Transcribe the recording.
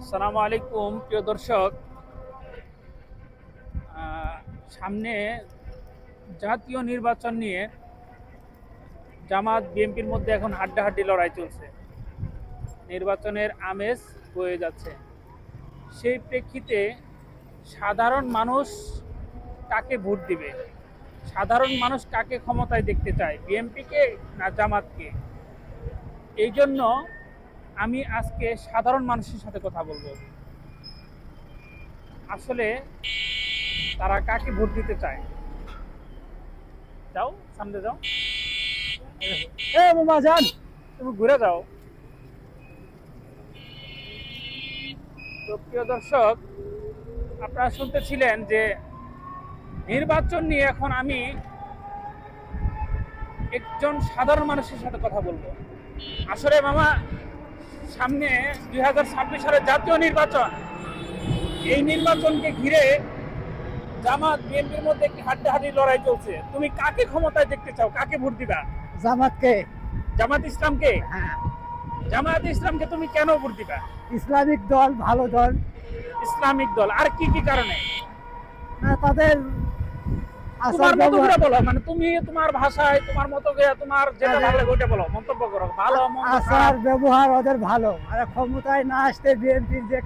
আসসালামু আলাইকুম প্রিয় দর্শক। সামনে জাতীয় নির্বাচন নিয়ে জামাত বিএনপির মধ্যে এখন হাড্ডাহাড্ডি লড়াই চলছে। নির্বাচনের আমেজ বয়ে যাচ্ছে। সেই প্রেক্ষিতে সাধারণ মানুষ কাকে ভোট দিবে, সাধারণ মানুষ কাকে ক্ষমতায় দেখতে চায়, বিএনপিকে না জামাতকে? এই জন্য আমি আজকে সাধারণ মানুষের সাথে কথা বলবো। আসলে তারা কাকে ভোট দিতে চায়। যাও, সামনে যাও। মামা যান, তুমি ঘুরে যাও। তো প্রিয় দর্শক, আপনারা শুনতেছিলেন যে নির্বাচন নিয়ে এখন আমি একজন সাধারণ মানুষের সাথে কথা বলবো। আসলে মামা, সামনে 2026 সালের জাতীয় নির্বাচন। এই নির্বাচনকে ঘিরে জামাত বিএনপির মধ্যে একটি হাড্ডাহাড্ডি লড়াই চলছে। তুমি কাকে ক্ষমতায় দেখতে চাও, কাকে ভোট দিবা? জামাতকে। জামাত ইসলামকে? হ্যাঁ, জামাত ইসলামকে তুমি কেন ভোট দিবা? ইসলামিক দল, ভালো দল। ইসলামিক দল, আর কি কি কারণে? না, তাদের তোমার আচার মতো করে ব্যবহার, বলো, মানে তুমি তোমার ভাষায় তোমার মতো করে তোমার যেটা ভালো লাগে ওটা বলো, মন্তব্য করো। ভালো মন্দ আচার খারাপ। ব্যবহার ওদের ভালো, আর ক্ষমতায় না আসতে বিএনপির যে